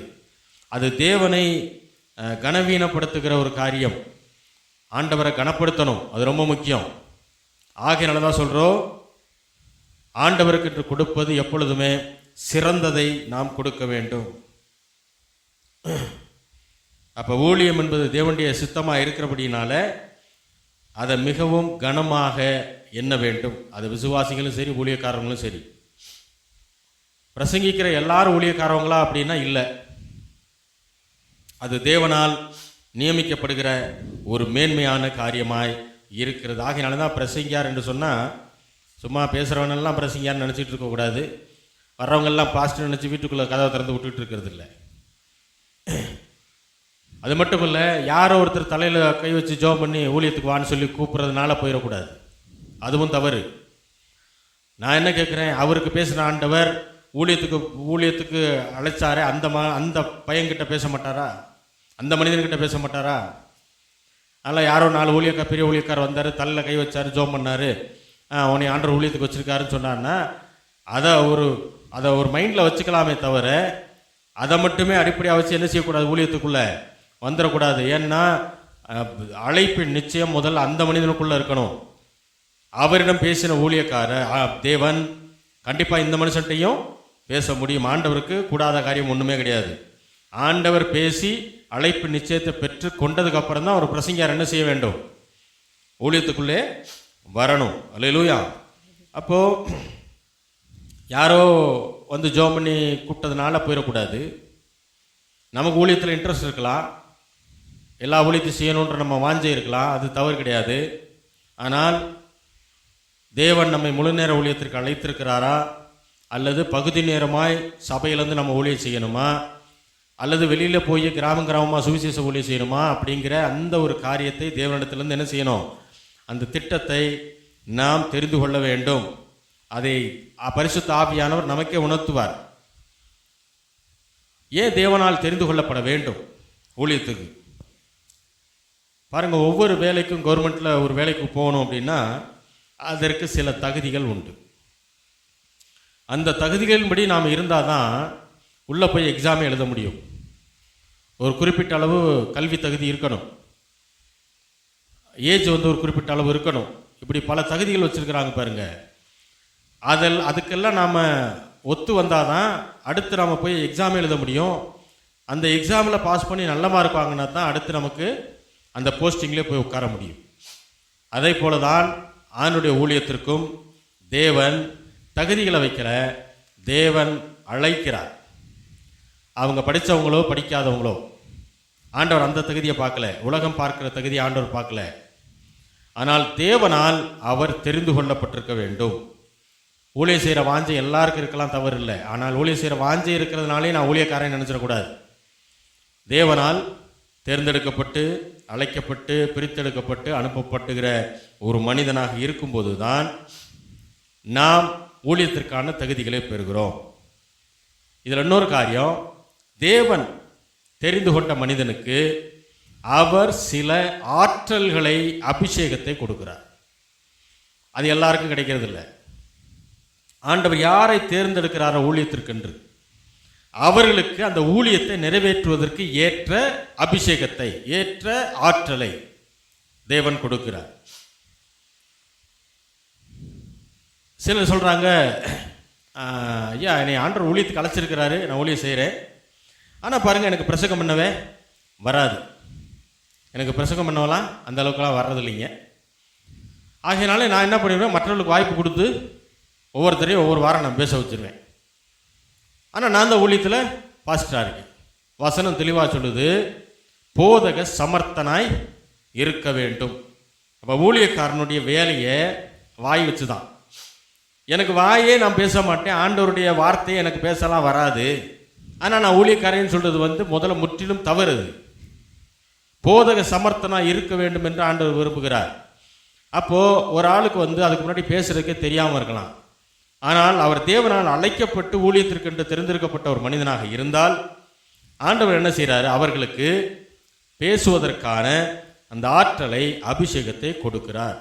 அது தேவனை கனவீனப்படுத்துகிற ஒரு காரியம். ஆண்டவரை கனப்படுத்தணும், அது ரொம்ப முக்கியம். ஆகையினால தான் சொல்கிறோம், ஆண்டவருக்கு கொடுப்பது எப்பொழுதுமே சிறந்ததை நாம் கொடுக்க வேண்டும். அப்போ ஊழியம் என்பது தேவனுடைய சித்தமாக இருக்கிறபடினால அதை மிகவும் கனமாக எண்ண வேண்டும். அது விசுவாசிகளும் சரி, ஊழியக்காரங்களும் சரி. பிரசங்கிக்கிற எல்லாரும் ஊழியக்காரவங்களா அப்படின்னா இல்லை. அது தேவனால் நியமிக்கப்படுகிற ஒரு மேன்மையான காரியமாய் இருக்கிறது. ஆகையினால தான் பிரசங்கியார் என்று சொன்னால் சும்மா பேசுகிறவனெல்லாம் பிரசங்கியார்னு நினச்சிட்டு இருக்கக்கூடாது. வர்றவங்கெல்லாம் பாஸ்டர் நினச்சி வீட்டுக்குள்ளே கதவை திறந்து விட்டுட்டு இருக்கிறது இல்லை. அது மட்டும் இல்லை, யாரோ ஒருத்தர் தலையில் கை வச்சு ஜோம் பண்ணி ஊழியத்துக்கு வான்னு சொல்லி கூப்பிட்றதுனால போயிடக்கூடாது. அதுவும் தவறு. நான் என்ன கேட்குறேன், அவருக்கு பேசுகிற ஆண்டவர் ஊழியத்துக்கு அழைச்சாரே, அந்த பையன்கிட்ட பேச மாட்டாரா? அந்த மனிதன்கிட்ட பேச மாட்டாரா? அதனால் யாரோ 4 பெரிய ஊழியக்கார் வந்தார், தலையில் கை வச்சார், ஜோம் பண்ணார், உன்னை ஆண்டவர் ஊழியத்துக்கு வச்சுருக்காருன்னு சொன்னார்னா அதை ஒரு மைண்டில் வச்சுக்கலாமே தவிர அதை மட்டுமே அடிப்படையாக வச்சு என்ன செய்யக்கூடாது, ஊழியத்துக்குள்ளே வந்துடக்கூடாது. ஏன்னா அழைப்பின் நிச்சயம் முதல்ல அந்த மனிதனுக்குள்ளே இருக்கணும். அவரிடம் பேசின ஊழியக்காரர் தேவன் கண்டிப்பாக இந்த மனுஷன்ட்டையும் பேச முடியும். ஆண்டவருக்கு கூடாத காரியம் ஒன்றுமே கிடையாது. ஆண்டவர் பேசி அழைப்பு நிச்சயத்தை பெற்று கொண்டதுக்கு அப்புறம் தான் ஒரு பிரசங்கியார் என்ன செய்ய வேண்டும், ஊழியத்துக்குள்ளே வரணும். அல்லேலூயா. அப்போது யாரோ வந்து ஜோம் பண்ணி கூப்பிட்டதுனால போயிடக்கூடாது. நமக்கு ஊழியத்தில் இன்ட்ரெஸ்ட் இருக்கலாம், எல்லா ஊழியத்தையும் செய்யணுன்ற நம்ம வாஞ்சை இருக்கலாம், அது தவறு கிடையாது. ஆனால் தேவன் நம்மை முழு நேர ஊழியத்திற்கு அழைத்திருக்கிறாரா, அல்லது பகுதி நேரமாய் சபையிலேருந்து நம்ம ஊழியம் செய்யணுமா, அல்லது வெளியில் போய் கிராமமாக சுவிசேஷ ஊழியம் செய்யணுமா அப்படிங்கிற அந்த ஒரு காரியத்தை தேவனிடத்திலேருந்து என்ன செய்யணும், அந்த திட்டத்தை நாம் தெரிந்து கொள்ள வேண்டும். அதை பரிசுத்த ஆவியானவர் நமக்கே உணர்த்துவார். ஏன் தேவனால் தெரிந்து கொள்ளப்பட வேண்டும் ஊழியத்துக்கு? பாருங்கள், ஒவ்வொரு வேலைக்கும் கவர்மெண்ட்டில் ஒரு வேலைக்கு போகணும் அப்படின்னா அதற்கு சில தகுதிகள் உண்டு. அந்த தகுதிகளின்படி நாம் இருந்தால் தான் உள்ளே போய் எக்ஸாமே எழுத முடியும். ஒரு குறிப்பிட்ட அளவு கல்வி தகுதி இருக்கணும், ஏஜ் வந்து ஒரு குறிப்பிட்ட அளவு இருக்கணும். இப்படி பல தகுதிகள் வச்சுருக்கிறாங்க பாருங்கள். அதுக்கெல்லாம் நாம் ஒத்து வந்தால் தான் அடுத்து நாம் போய் எக்ஸாம் எழுத முடியும். அந்த எக்ஸாமில் பாஸ் பண்ணி நல்ல மார்க் வாங்கினா தான் அடுத்து நமக்கு அந்த போஸ்டிங்லேயே போய் உட்கார முடியும். அதே போல தான் ஆணுடைய ஊழியத்திற்கும் தேவன் தகுதிகளை வைக்கல, தேவன் அழைக்கிறார். அவங்க படித்தவங்களோ படிக்காதவங்களோ ஆண்டவர் அந்த தகுதியை பார்க்கல, உலகம் பார்க்கிற தகுதி ஆண்டவர் பார்க்கல. ஆனால் தேவனால் அவர் தெரிந்து கொள்ளப்பட்டிருக்க வேண்டும். ஊழியம் செய்கிற வாஞ்சை எல்லாருக்கும் இருக்கலாம், தவறு இல்லை. ஆனால் ஊழியம் செய்கிற வாஞ்சை இருக்கிறதுனாலே நான் ஊழியக்காரன் நினச்சிடக்கூடாது. தேவனால் தேர்ந்தெடுக்கப்பட்டு அழைக்கப்பட்டு பிரித்தெடுக்கப்பட்டு அனுப்பப்பட்டுகிற ஒரு மனிதனாக இருக்கும்போது தான் நாம் ஊழியத்திற்கான தகுதிகளை பெறுகிறோம். இதில் இன்னொரு காரியம், தேவன் தெரிந்து கொண்ட மனிதனுக்கு அவர் சில ஆற்றல்களை அபிஷேகத்தை கொடுக்கிறார். அது எல்லாருக்கும் கிடைக்கிறது இல்லை. ஆண்டவர் யாரை தேர்ந்தெடுக்கிறாரோ ஊழியத்திற்கென்று அவர்களுக்கு அந்த ஊழியத்தை நிறைவேற்றுவதற்கு ஏற்ற அபிஷேகத்தை, ஏற்ற ஆற்றலை தேவன் கொடுக்கிறார். சிலர் சொல்கிறாங்க, ஐயா என்னை ஆண்டவர் ஊழியத்துக்கு அழைச்சிருக்கிறாரு, நான் ஊழியம் செய்கிறேன், ஆனால் பாருங்கள் எனக்கு பிரசங்கம் பண்ணவே வராது, எனக்கு பிரசங்கம் பண்ணவெல்லாம் அந்த அளவுக்குலாம் வர்றது இல்லைங்க. ஆகையினால நான் என்ன பண்ணிடுவேன், மற்றவர்களுக்கு வாய்ப்பு கொடுத்து ஒவ்வொருத்தரையும் ஒவ்வொரு வாரம் நான் பேச வச்சுருவேன். ஆனால் நான் தான் ஊழியத்தில் பாஸ்டராக இருக்கேன். வசனம் தெளிவாக சொல்லுது, போதக சமர்த்தனாய் இருக்க வேண்டும். அப்போ ஊழியக்காரனுடைய வேலையை வாய் வச்சு தான். எனக்கு வாயே நான் பேச மாட்டேன், ஆண்டவருடைய வார்த்தையை எனக்கு பேசலாம் வராது, ஆனால் நான் ஊழியக்காரன்னு சொல்கிறது வந்து முதல்ல முற்றிலும் தவறுது. போதக சமர்த்தனாக இருக்க வேண்டும் என்று ஆண்டவர் விரும்புகிறார். அப்போது ஒரு ஆளுக்கு வந்து அதுக்கு முன்னாடி பேசுகிறதுக்கே தெரியாமல் இருக்கலாம். ஆனால் அவர் தேவனால் அழைக்கப்பட்டு ஊழியத்திற்கென்று தெரிந்திருக்கப்பட்ட ஒரு மனிதனாக இருந்தால் ஆண்டவர் என்ன செய்கிறாரு, அவர்களுக்கு பேசுவதற்கான அந்த ஆற்றலை அபிஷேகத்தை கொடுக்கிறார்.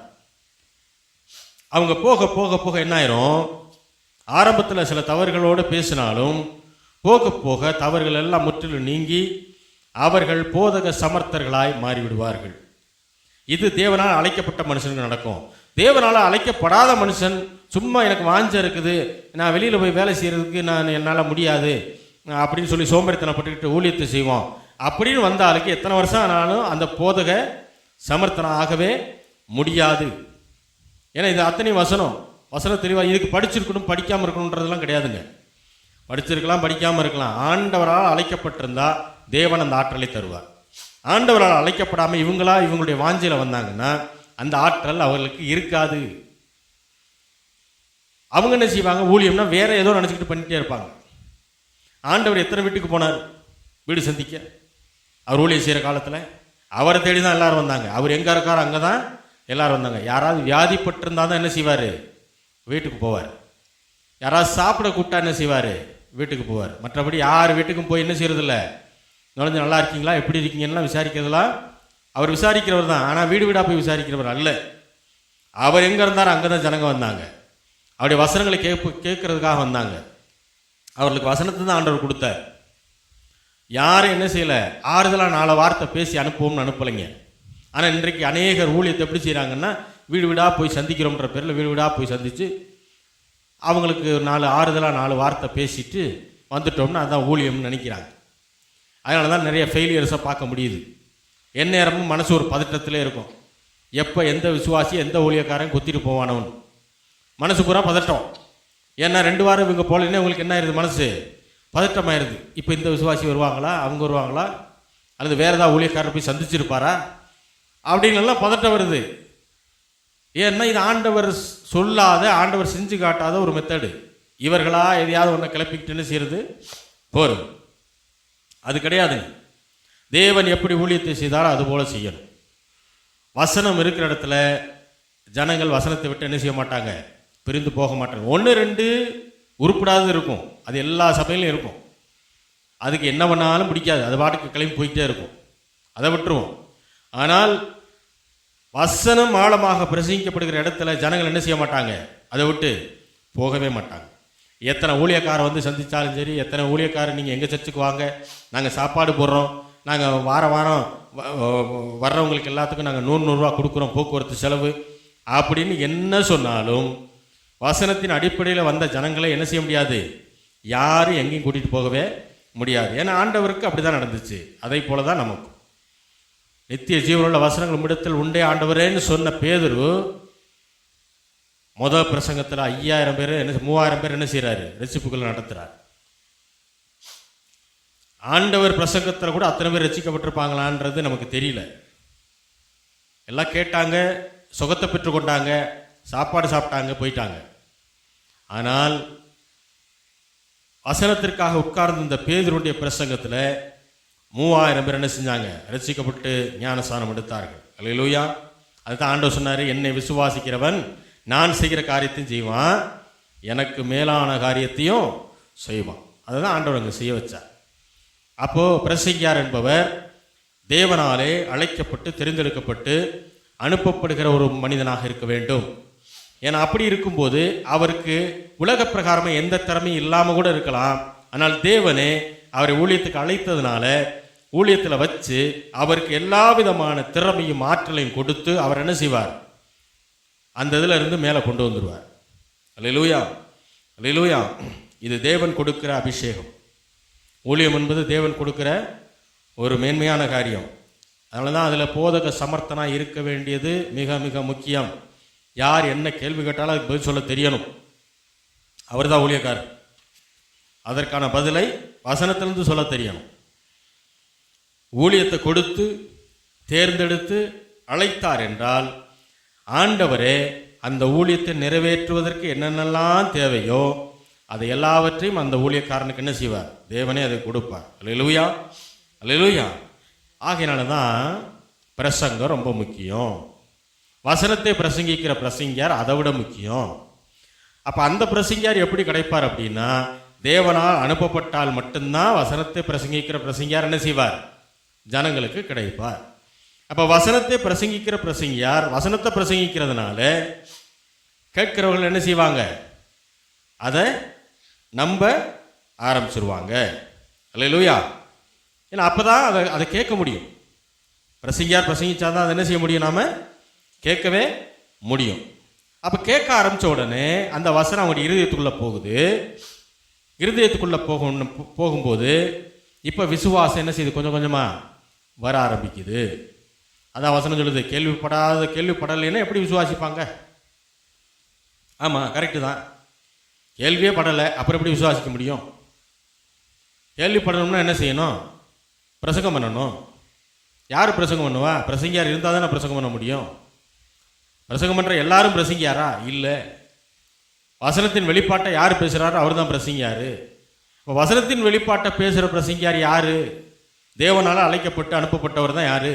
அவங்க போக போக போக என்ன ஆயிரும், ஆரம்பத்தில் சில தவறுகளோடு பேசினாலும் போக போக தவறுகள் எல்லாம் முற்றிலும் நீங்கி அவர்கள் போதக சமர்த்தர்களாய் மாறிவிடுவார்கள். இது தேவனால் அழைக்கப்பட்ட மனுஷனுக்கு நடக்கும். தேவனால் அழைக்கப்படாத மனுஷன் சும்மா எனக்கு வாஞ்ச இருக்குது, நான் வெளியில் போய் வேலை செய்கிறதுக்கு என்னால் முடியாது அப்படின்னு சொல்லி சோம்பேறித்தனப்பட்டுக்கிட்டு ஊழியத்தை செய்வோம் அப்படின்னு வந்த ஆளுக்கு எத்தனை வருஷம் ஆனாலும் அந்த போதக சமர்த்தனம் ஆகவே முடியாது. ஏன்னா இது அத்தனை வசனம் தெளிவாக. இதுக்கு படிச்சிருக்கணும் படிக்காமல் இருக்கணுன்றதெல்லாம் கிடையாதுங்க. படிச்சிருக்கலாம் படிக்காமல் இருக்கலாம். ஆண்டவரால் அழைக்கப்பட்டிருந்தா தேவன் அந்த ஆற்றலை தருவார். ஆண்டவரால் அழைக்கப்படாமல் இவங்களுடைய வாஞ்சையில் வந்தாங்கன்னா அந்த ஆற்றல் அவர்களுக்கு இருக்காது. அவங்க என்ன செய்வாங்க, ஊழியம்னா வேற ஏதோ நினச்சிக்கிட்டு பண்ணிகிட்டே இருப்பாங்க. ஆண்டவர் எத்தனை வீட்டுக்கு போனார் வீடு சந்திக்க? அவர் ஊழியம் செய்கிற காலத்தில் அவரை தேடி தான் எல்லாரும் வந்தாங்க. அவர் எங்கே இருக்காரோ அங்கே தான் எல்லாரும் வந்தாங்க. யாராவது வியாதிப்பட்டிருந்தால் தான் என்ன செய்வார், வீட்டுக்கு போவார். யாராவது சாப்பிட கூப்பிட்டா என்ன செய்வார், வீட்டுக்கு போவார். மற்றபடி யார் வீட்டுக்கும் போய் என்ன செய்யறதில்ல, நுழைஞ்சு நல்லா இருக்கீங்களா எப்படி இருக்கீங்கன்னா விசாரிக்கிறதுலாம் அவர் விசாரிக்கிறவர் தான். ஆனால் வீடு வீடாக போய் விசாரிக்கிறவர் அல்ல. அவர் எங்கே இருந்தாரோ அங்கே தான் ஜனங்க வந்தாங்க. அவருடைய வசனங்களை கேட்கறதுக்காக வந்தாங்க. அவர்களுக்கு வசனத்தை தான் ஆண்டவர் கொடுத்தார். யாரும் என்ன செய்யலை, ஆறுதலாக 4 வார்த்தை பேசி அனுப்புவோம்னு அனுப்பலைங்க. ஆனால் இன்றைக்கு அநேகர் ஊழியத்தை எப்படி செய்கிறாங்கன்னா, வீடு வீடாக போய் சந்திக்கிறோம்ன்ற பேரில் வீடு வீடாக போய் சந்தித்து அவங்களுக்கு 4 ஆறுதலாக 4 வார்த்தை பேசிட்டு வந்துட்டோம்னா அதுதான் ஊழியம்னு நினைக்கிறாங்க. அதனால தான் நிறைய ஃபெயிலியர்ஸை பார்க்க முடியுது. எந்நேரமும் மனசு ஒரு பதட்டத்திலே இருக்கும். எப்போ எந்த விசுவாசி எந்த ஊழியக்காரன் குத்திட்டு போவானவன் மனசு பூரா பதட்டம். ஏன்னா 2 வாரம் இவங்க போலன்னே உங்களுக்கு என்ன ஆயிடுது, மனசு பதட்டமாயிருது. இப்போ இந்த விசுவாசி வருவாங்களா, அவங்க வருவாங்களா, அல்லது வேறு ஏதாவது ஊழியக்காரர் போய் சந்திச்சிருப்பாரா அப்படின்லாம் பதட்டம் வருது. ஏன்னா இது ஆண்டவர் சொல்லாத, ஆண்டவர் செஞ்சு காட்டாத ஒரு மெத்தடு. இவர்களா எதையாவது ஒன்றை கிளப்பிக்கிட்டுன்னு செய்கிறது போகிறது. அது கிடையாதுங்க. தேவன் எப்படி ஊழியத்தை செய்தாரோ அது போல செய்யணும். வசனம் இருக்கிற இடத்துல ஜனங்கள் வசனத்தை விட்டு என்ன செய்ய மாட்டாங்க, பிரிந்து போக மாட்டாங்க. 1 2 உருப்படாது இருக்கும், அது எல்லா சபையிலும் இருக்கும். அதுக்கு என்ன பண்ணாலும் பிடிக்காது, அது பாட்டுக்கு கிளம்பி போயிட்டே இருக்கும், அதை விட்டுருவோம். ஆனால் வசனம் ஆழமாக பிரசங்கிக்கப்படுகிற இடத்துல ஜனங்கள் என்ன செய்ய மாட்டாங்க, அதை விட்டு போகவே மாட்டாங்க. எத்தனை ஊழியக்காரர் வந்து சந்தித்தாலும் சரி, எத்தனை ஊழியக்காரர் நீங்கள் எங்கள் சர்ச்சுக்கு வாங்க, நாங்கள் சாப்பாடு போடுறோம், நாங்கள் வாரம் வர்றவங்களுக்கு எல்லாத்துக்கும் நாங்கள் 100 ரூபா கொடுக்குறோம், போக்குவரத்து செலவு அப்படின்னு என்ன சொன்னாலும் வசனத்தின் அடிப்படையில் வந்த ஜனங்களை என்ன செய்ய முடியாது, யாரும் எங்கேயும் கூட்டிகிட்டு போகவே முடியாது. ஏன்னா ஆண்டவருக்கு அப்படி தான் நடந்துச்சு. அதை போல தான் நமக்கும் நித்திய ஜீவனுள்ள வசனங்கள் உம்மிடத்தில் உண்டே ஆண்டவரேன்னு சொன்ன பேதுரு முதல் பிரசங்கத்தில் 5000 பேர் 3000 பேர் என்ன செய்கிறாரு, ரட்சிப்புகள் நடத்துகிறார். ஆண்டவர் பிரசங்கத்தில் கூட அத்தனை பேர் ரட்சிக்கப்பட்டிருப்பாங்களான்றது நமக்கு தெரியல. எல்லாம் கேட்டாங்க, சுகத்தை பெற்று கொண்டாங்க, சாப்பாடு சாப்பிட்டாங்க, போயிட்டாங்க. ஆனால் வசனத்திற்காக உட்கார்ந்து இந்த பேதுருடைய பிரசங்கத்தில் 3000 பேர் என்ன செஞ்சாங்க, ரட்சிக்கப்பட்டு ஞானஸ்நானம் எடுத்தார்கள். அல்லேலூயா. அதுதான் ஆண்டவர் சொன்னார், என்னை விசுவாசிக்கிறவன் நான் செய்கிற காரியத்தையும் செய்வான், எனக்கு மேலான காரியத்தையும் செய்வான். அதுதான் ஆண்டவர் அங்கே செய்ய வச்சார். அப்போது பிரசங்கியார் என்பவர் தேவனாலே அழைக்கப்பட்டு தெரிந்தெடுக்கப்பட்டு அனுப்பப்படுகிற ஒரு மனிதனாக இருக்க வேண்டும். ஏன்னா அப்படி இருக்கும்போது அவருக்கு உலக பிரகாரமாக எந்த திறமையும் இல்லாமல் கூட இருக்கலாம். ஆனால் தேவனே அவரை ஊழியத்துக்கு அழைத்ததுனால ஊழியத்தில் வச்சு அவருக்கு எல்லா விதமான திறமையும் ஆற்றலையும் கொடுத்து அவர் என்ன செய்வார், அந்த இதில் இருந்து மேலே கொண்டு வந்துடுவார். அல்லேலூயா, அல்லேலூயா. இது தேவன் கொடுக்கிற அபிஷேகம். ஊழியம் என்பது தேவன் கொடுக்கிற ஒரு மேன்மையான காரியம். அதனால தான் அதில் போதக சமர்த்தனாக இருக்க வேண்டியது மிக மிக முக்கியம். யார் என்ன கேள்வி கேட்டாலும் அதுக்கு பதில் சொல்ல தெரியணும். அவர் தான் ஊழியக்காரர். அதற்கான பதிலை வசனத்திலிருந்து சொல்ல தெரியணும். ஊழியத்தை கொடுத்து தேர்ந்தெடுத்து அழைத்தார் என்றால் ஆண்டவரே அந்த ஊழியத்தை நிறைவேற்றுவதற்கு என்னென்னலாம் தேவையோ அதை எல்லாவற்றையும் அந்த ஊழியக்காரனுக்கு என்ன செய்வார், தேவனே அதை கொடுப்பார். அல்லேலூயா, அல்லேலூயா. ஆகையினால தான் பிரசங்கம் ரொம்ப முக்கியம். வசனத்தை பிரசங்கிக்கிற பிரசங்கியார் அதை விட முக்கியம். அப்போ அந்த பிரசங்கியார் எப்படி கிடைப்பார் அப்படின்னா, தேவனால் அனுப்பப்பட்டால் மட்டும்தான் வசனத்தை பிரசங்கிக்கிற பிரசங்கியார் என்ன செய்வார், ஜனங்களுக்கு கிடைப்பார். அப்போ வசனத்தை பிரசங்கிக்கிற பிரசங்கியார் வசனத்தை பிரசங்கிக்கிறதுனால கேட்கிறவர்கள் என்ன செய்வாங்க, அதை நம்ப ஆரம்பிச்சிருவாங்க. அல்லேலூயா. ஏன்னா அப்போ தான் அதை கேட்க முடியும். பிரசங்கியார் பிரசங்கிச்சாதான் அதை என்ன செய்ய முடியும், நாம் கேட்கவே முடியும். அப்போ கேட்க ஆரம்பித்த உடனே அந்த வசனம் அவங்களுடைய இருதயத்துக்குள்ளே போகுது. இருதயத்துக்குள்ளே போகும்போது இப்போ விசுவாசம் என்ன செய்யுது, கொஞ்சம் கொஞ்சமாக வர ஆரம்பிக்குது. அதான் வசனம் சொல்லுது, கேள்விப்படலைன்னா எப்படி விசுவாசிப்பாங்க? ஆமாம், கரெக்டு தான். கேள்வியே படலை, அப்புறம் எப்படி விசுவாசிக்க முடியும்? கேள்விப்படணும்னா என்ன செய்யணும், பிரசங்கம் பண்ணணும். யார் பிரசங்கம் பண்ணுவா? பிரசங்கியார் இருந்தால் தானே பிரசங்கம் பண்ண முடியும். பிரசங்கம் பண்ணுற எல்லாரும் பிரசங்கியாரா? இல்லை. வசனத்தின் வெளிப்பாட்டை யார் பேசுகிறாரோ அவர் தான் பிரசங்கியார். இப்போ வசனத்தின் வெளிப்பாட்டை பேசுகிற பிரசங்கியார் யார்? தேவனால் அழைக்கப்பட்டு அனுப்பப்பட்டவர் தான் யார்,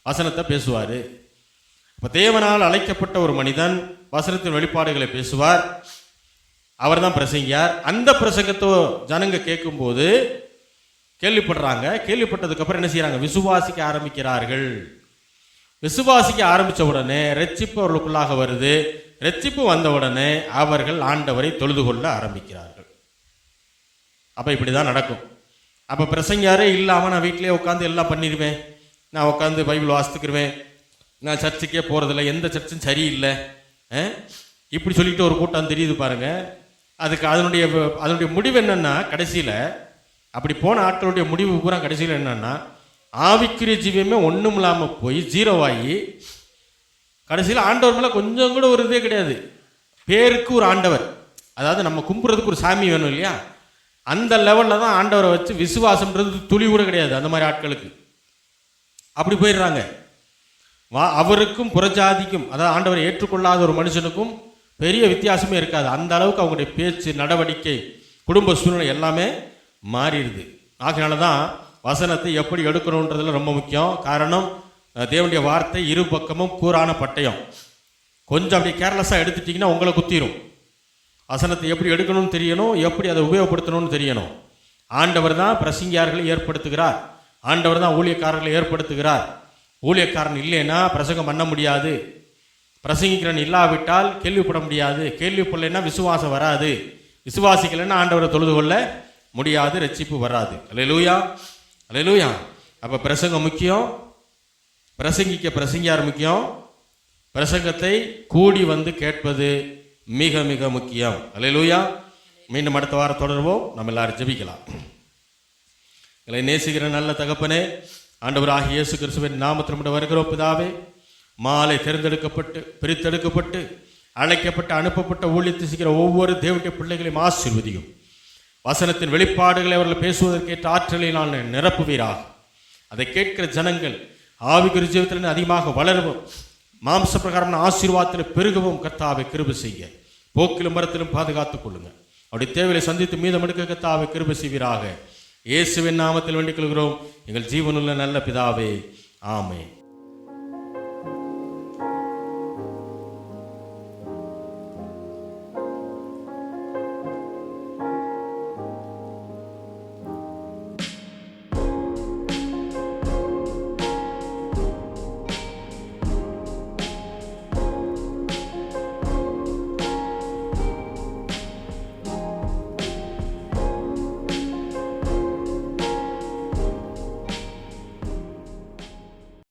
வசனத்தை பேசுவார். இப்போ தேவனால் அழைக்கப்பட்ட ஒரு மனிதன் வசனத்தின் வெளிப்பாடுகளை பேசுவார், அவர் தான் பிரசங்கியார். அந்த பிரசங்கத்தை ஜனங்க கேட்கும்போது கேள்விப்படுறாங்க. கேள்விப்பட்டதுக்கப்புறம் என்ன செய்கிறாங்க, விசுவாசிக்க ஆரம்பிக்கிறார்கள். விசுவாசிக்க ஆரம்பித்த உடனே ரட்சிப்பு அவர்களுக்குள்ளாக வருது. ரட்சிப்பு வந்த உடனே அவர்கள் ஆண்டவரை தொழுது கொள்ள ஆரம்பிக்கிறார்கள். அப்போ இப்படி தான் நடக்கும். அப்போ பிரசங்கியாரே இல்லாமல் நான் வீட்டிலே உட்காந்து எல்லாம் பண்ணிடுவேன், நான் உட்காந்து பைபிள் வாசித்துக்கிருவேன், நான் சர்ச்சுக்கே போகிறதில்ல, எந்த சர்ச்சும் சரியில்லை, இப்படி சொல்லிட்டு ஒரு கூட்டம் தெரியுது பாருங்க. அதுக்கு அதனுடைய முடிவு என்னன்னா, கடைசியில் அப்படி போன ஆட்களுடைய முடிவு பூரா கடைசியில் என்னன்னா, ஆவிக்குரிய ஜீவியமே ஒன்றும் இல்லாமல் போய் ஜீரோவாகி கடைசியில் ஆண்டவர் மேலே கொஞ்சம் கூட ஒரு இதே கிடையாது. பேருக்கு ஒரு ஆண்டவர், அதாவது நம்ம கும்பிட்றதுக்கு ஒரு சாமி வேணும் இல்லையா, அந்த லெவலில் தான் ஆண்டவரை வச்சு விசுவாசம்ன்றது துளி கூட கிடையாது அந்த மாதிரி ஆட்களுக்கு. அப்படி போயிடுறாங்க. அவருக்கும் புறஜாதிக்கும், அதாவது ஆண்டவரை ஏற்றுக்கொள்ளாத ஒரு மனுஷனுக்கும் பெரிய வித்தியாசமே இருக்காது. அந்த அளவுக்கு அவங்களுடைய பேச்சு, நடவடிக்கை, குடும்ப சூழ்நிலை எல்லாமே மாறிடுது. ஆகையினால தான் வசனத்தை எப்படி எடுக்கணுன்றதுல ரொம்ப முக்கியம். காரணம், தேவனுடைய வார்த்தை இரு பக்கமும் கூரான பட்டயம். கொஞ்சம் அப்படி கேர்லெஸ்ஸாக எடுத்துட்டிங்கன்னா உங்களை குத்திரும். வசனத்தை எப்படி எடுக்கணும்னு தெரியணும், எப்படி அதை உபயோகப்படுத்தணும்னு தெரியணும். ஆண்டவர் தான் பிரசங்கியார்களை ஏற்படுத்துகிறார், ஆண்டவர் தான் ஊழியக்காரர்களை ஏற்படுத்துகிறார். ஊழியக்காரன் இல்லைன்னா பிரசங்கம் பண்ண முடியாது, பிரசங்கிக்கிறன் இல்லாவிட்டால் கேள்விப்பட முடியாது, கேள்விப்படலைன்னா விசுவாசம் வராது, விசுவாசிக்கலைன்னா ஆண்டவரை தொழுது கொள்ள முடியாது, ரட்சிப்பு வராது. அல்லேலூயா, அல்லேலூயா. அப்போ பிரசங்கம் முக்கியம், பிரசங்கிக்க பிரசங்கியார் முக்கியம், பிரசங்கத்தை கூடி வந்து கேட்பது மிக மிக முக்கியம். அல்லேலூயா. மீண்டும் அடுத்த வாரம் தொடர்வோம். நம்ம எல்லாரும் ஜெபிக்கலாம். எங்களை நேசிக்கிற நல்ல தகப்பனே, ஆண்டவராகிய இயேசு கிறிஸ்துவின் நாமத்தில் வருகிறோம் பிதாவே. மாலை தேர்ந்தெடுக்கப்பட்டு பிரித்தெடுக்கப்பட்டு அழைக்கப்பட்டு அனுப்பப்பட்ட ஊழியத்தை செய்கிற ஒவ்வொரு தேவனுடைய பிள்ளைகளையும் ஆசீர்வதியும். வசனத்தின் வெளிப்பாடுகளை அவர்கள் பேசுவதற்கேற்ற ஆற்றலை நான் நிரப்புவீராக. அதை கேட்கிற ஜனங்கள் ஆவிக்குரிய ஜீவியத்தில் அதிகமாக வளரவும், மாம்ச பிரகாரமான ஆசீர்வாதத்தில் பெருகவும் கர்த்தாவை கிருபை செய்ய, போக்கிலும் மரத்திலும் பாதுகாத்துக் கொள்ளுங்க. அவருடைய தேவையை சந்தித்து மீதம் எடுக்க கர்த்தாவை கிருபை செய்வீராக. இயேசுவின் நாமத்தில் வேண்டிக் கொள்கிறோம் எங்கள் ஜீவனுள்ள நல்ல பிதாவே, ஆமென்.